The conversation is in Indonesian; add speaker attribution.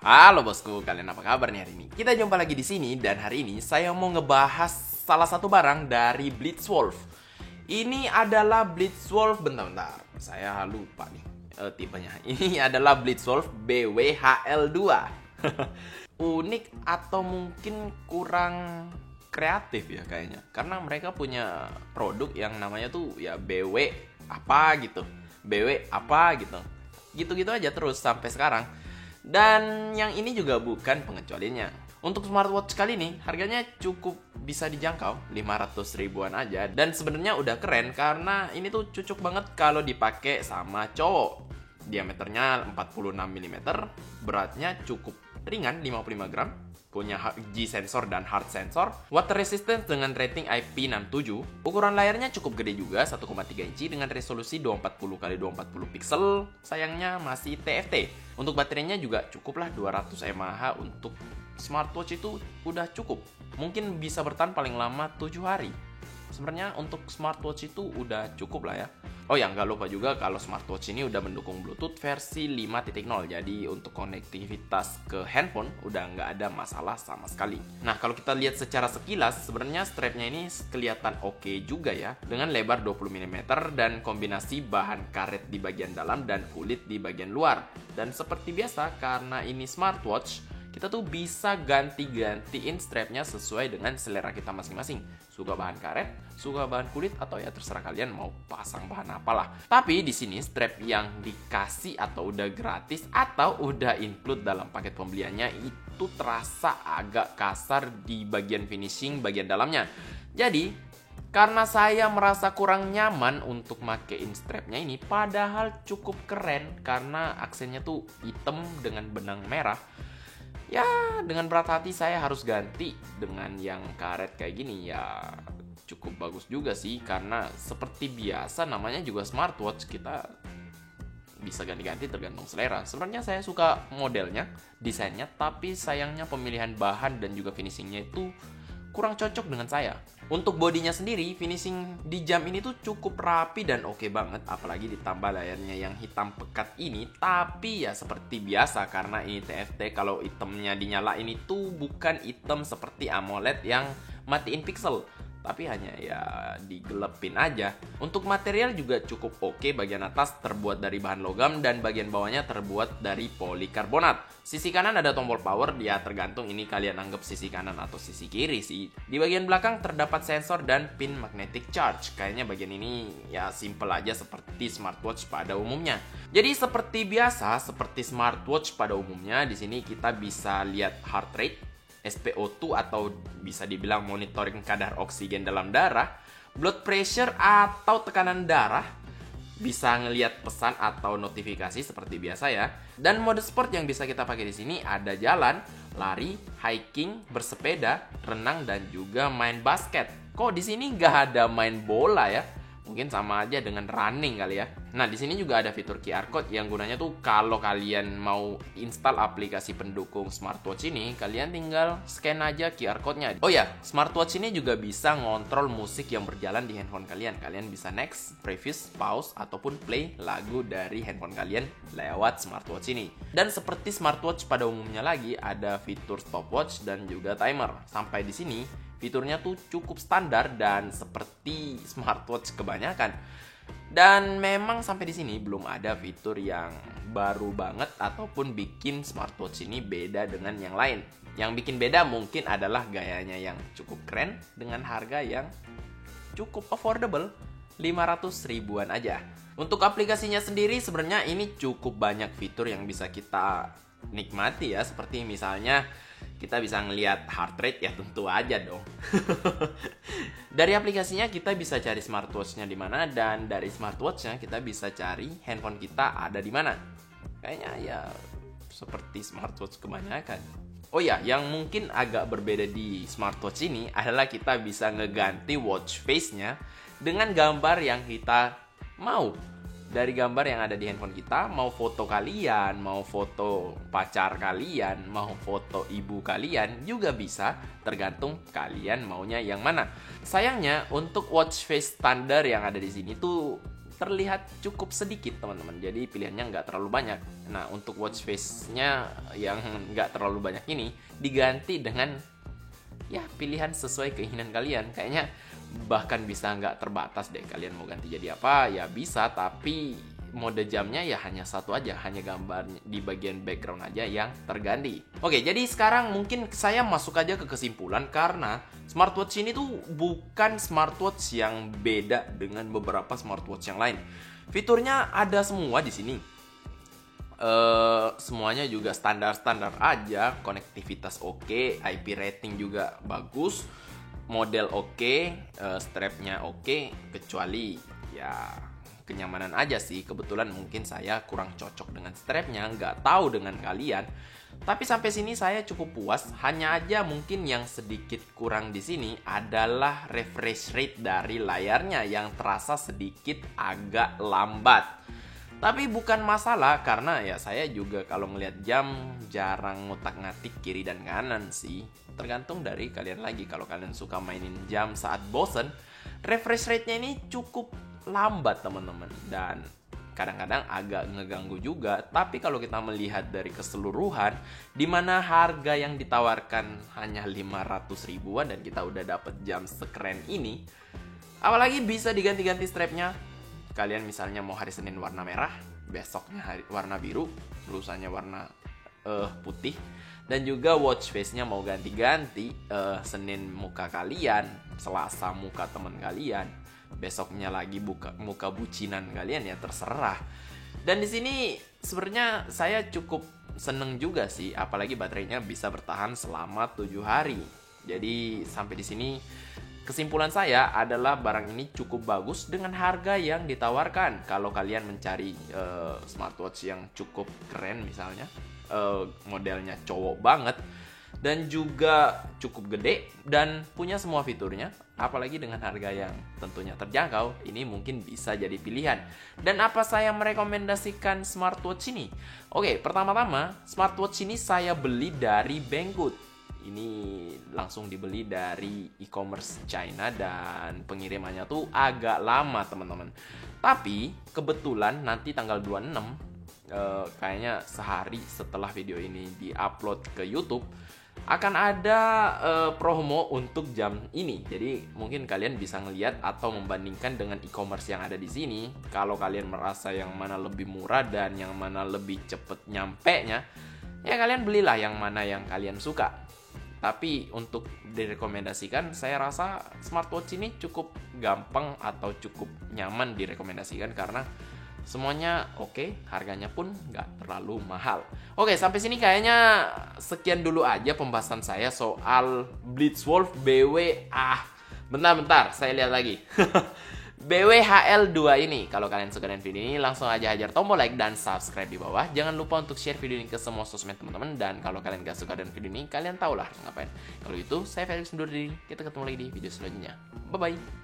Speaker 1: Halo bosku, kalian apa kabar nih hari ini? Kita jumpa lagi di sini dan hari ini saya mau ngebahas salah satu barang dari Blitzwolf. Ini adalah Blitzwolf, bentar, saya lupa nih tipenya. Ini adalah Blitzwolf BWHL2. Unik atau mungkin kurang kreatif ya kayaknya. Karena mereka punya produk yang namanya tuh ya BW apa gitu. BW apa gitu. Gitu-gitu aja terus sampai sekarang. Dan yang ini juga bukan pengecualiannya. Untuk smartwatch kali ini harganya cukup bisa dijangkau 500 ribuan aja. Dan sebenarnya udah keren karena ini tuh cocok banget kalau dipakai sama cowok. Diameternya 46 mm, beratnya cukup ringan 55 gram, punya G sensor dan heart sensor, water resistance dengan rating IP67, ukuran layarnya cukup gede juga 1,3 inci dengan resolusi 240x240 pixel, sayangnya masih TFT. Untuk baterainya juga cukuplah 200 mAh. Untuk smartwatch itu udah cukup, mungkin bisa bertahan paling lama 7 hari. Sebenarnya untuk smartwatch itu udah cukup lah ya. Oh ya, nggak lupa juga kalau smartwatch ini udah mendukung Bluetooth versi 5.0. Jadi untuk konektivitas ke handphone udah nggak ada masalah sama sekali. Nah, kalau kita lihat secara sekilas, sebenarnya strapnya ini kelihatan oke juga ya. Dengan lebar 20 mm dan kombinasi bahan karet di bagian dalam dan kulit di bagian luar. Dan seperti biasa, karena ini smartwatch, kita tuh bisa ganti-gantiin strapnya sesuai dengan selera kita masing-masing. Suka bahan karet, suka bahan kulit, atau ya terserah kalian mau pasang bahan apalah. Tapi di sini strap yang dikasih atau udah gratis atau udah include dalam paket pembeliannya itu terasa agak kasar di bagian finishing bagian dalamnya. Jadi karena saya merasa kurang nyaman untuk makein strapnya ini, padahal cukup keren karena aksennya tuh hitam dengan benang merah. Ya, dengan berat hati saya harus ganti dengan yang karet kayak gini. Ya, cukup bagus juga sih. Karena seperti biasa namanya juga smartwatch, kita bisa ganti-ganti tergantung selera. Sebenarnya saya suka modelnya, desainnya, tapi sayangnya pemilihan bahan dan juga finishingnya itu kurang cocok dengan saya. Untuk bodinya sendiri, finishing di jam ini tuh cukup rapi dan oke banget. Apalagi ditambah layarnya yang hitam pekat ini. Tapi ya seperti biasa, karena ini TFT, kalau hitamnya dinyalain itu bukan hitam seperti AMOLED yang matiin pixel, tapi hanya ya digelepin aja. Untuk material juga cukup oke. Bagian atas terbuat dari bahan logam dan bagian bawahnya terbuat dari polikarbonat. Sisi kanan ada tombol power, ya tergantung ini kalian anggap sisi kanan atau sisi kiri sih. Di bagian belakang terdapat sensor dan pin magnetic charge. Kayaknya bagian ini ya simple aja seperti smartwatch pada umumnya. Jadi seperti biasa, seperti smartwatch pada umumnya, di sini kita bisa lihat heart rate, SpO2 atau bisa dibilang monitoring kadar oksigen dalam darah, blood pressure atau tekanan darah, bisa ngelihat pesan atau notifikasi seperti biasa ya. Dan mode sport yang bisa kita pakai di sini ada jalan, lari, hiking, bersepeda, renang dan juga main basket. Kok di sini nggak ada main bola ya? Mungkin sama aja dengan running kali ya. Nah, di sini juga ada fitur QR code yang gunanya tuh kalau kalian mau install aplikasi pendukung smartwatch ini, kalian tinggal scan aja QR code-nya. Oh ya, smartwatch ini juga bisa ngontrol musik yang berjalan di handphone kalian. Kalian bisa next, previous, pause, ataupun play lagu dari handphone kalian lewat smartwatch ini. Dan seperti smartwatch pada umumnya lagi, ada fitur stopwatch dan juga timer. Sampai di sini fiturnya tuh cukup standar dan seperti smartwatch kebanyakan. Dan memang sampai di sini belum ada fitur yang baru banget ataupun bikin smartwatch ini beda dengan yang lain. Yang bikin beda mungkin adalah gayanya yang cukup keren dengan harga yang cukup affordable, 500 ribuan aja. Untuk aplikasinya sendiri sebenarnya ini cukup banyak fitur yang bisa kita nikmati ya, seperti misalnya kita bisa ngelihat heart rate, ya tentu aja dong. Dari aplikasinya kita bisa cari smartwatch-nya di mana, dan dari smartwatch-nya kita bisa cari handphone kita ada di mana. Kayaknya ya seperti smartwatch kebanyakan. Oh ya, yang mungkin agak berbeda di smartwatch ini adalah kita bisa ngeganti watch face-nya dengan gambar yang kita mau. Dari gambar yang ada di handphone kita, mau foto kalian, mau foto pacar kalian, mau foto ibu kalian, juga bisa, tergantung kalian maunya yang mana. Sayangnya untuk watch face standar yang ada di sini tuh terlihat cukup sedikit teman-teman. Jadi pilihannya nggak terlalu banyak. Nah, untuk watch face-nya yang nggak terlalu banyak ini diganti dengan ya pilihan sesuai keinginan kalian. Kayaknya bahkan bisa nggak terbatas deh, kalian mau ganti jadi apa ya bisa, tapi mode jamnya ya hanya satu aja, hanya gambar di bagian background aja yang terganti. Oke, jadi sekarang mungkin saya masuk aja ke kesimpulan, karena smartwatch ini tuh bukan smartwatch yang beda dengan beberapa smartwatch yang lain. Fiturnya ada semua di sini. Semuanya juga standar-standar aja, konektivitas oke, IP rating juga bagus, model oke, strapnya oke, kecuali ya kenyamanan aja sih. Kebetulan mungkin saya kurang cocok dengan strapnya, nggak tahu dengan kalian. Tapi sampai sini saya cukup puas. Hanya aja mungkin yang sedikit kurang di sini adalah refresh rate dari layarnya yang terasa sedikit agak lambat. Tapi bukan masalah, karena ya saya juga kalau ngelihat jam jarang ngutak-ngatik kiri dan kanan sih. Tergantung dari kalian lagi. Kalau kalian suka mainin jam saat bosen, refresh rate-nya ini cukup lambat teman-teman, dan kadang-kadang agak ngeganggu juga. Tapi kalau kita melihat dari keseluruhan, dimana harga yang ditawarkan hanya 500 ribuan dan kita udah dapet jam sekeren ini, apalagi bisa diganti-ganti strapnya. Kalian misalnya mau hari Senin warna merah, besoknya hari warna biru, lusanya warna putih, dan juga watch face-nya mau ganti-ganti, Senin muka kalian, Selasa muka teman kalian, besoknya lagi muka bucinan kalian, ya terserah. Dan di sini sebenarnya saya cukup seneng juga sih, apalagi baterainya bisa bertahan selama 7 hari. Jadi sampai di sini kesimpulan saya adalah barang ini cukup bagus dengan harga yang ditawarkan. Kalau kalian mencari smartwatch yang cukup keren misalnya, modelnya cowok banget dan juga cukup gede dan punya semua fiturnya, apalagi dengan harga yang tentunya terjangkau, ini mungkin bisa jadi pilihan. Dan apa saya merekomendasikan smartwatch ini? Oke, pertama-tama smartwatch ini saya beli dari Banggood. Ini langsung dibeli dari e-commerce China dan pengirimannya tuh agak lama teman-teman. Tapi kebetulan nanti tanggal 26, kayaknya sehari setelah video ini diupload ke YouTube, akan ada promo untuk jam ini. Jadi mungkin kalian bisa ngeliat atau membandingkan dengan e-commerce yang ada di sini. Kalau kalian merasa yang mana lebih murah dan yang mana lebih cepet nyampe-nya, ya kalian belilah yang mana yang kalian suka. Tapi untuk direkomendasikan, saya rasa smartwatch ini cukup gampang atau cukup nyaman direkomendasikan karena semuanya oke, harganya pun nggak terlalu mahal. Oke, sampai sini kayaknya sekian dulu aja pembahasan saya soal Blitzwolf BW. Bentar, saya lihat lagi. BWHL2 ini. Kalau kalian suka dengan video ini, langsung aja hajar tombol like dan subscribe di bawah. Jangan lupa untuk share video ini ke semua sosmed teman-teman. Dan kalau kalian gak suka dengan video ini, kalian tahu lah harus ngapain. Kalau gitu, saya Felix undur diri. Kita ketemu lagi di video selanjutnya. Bye-bye.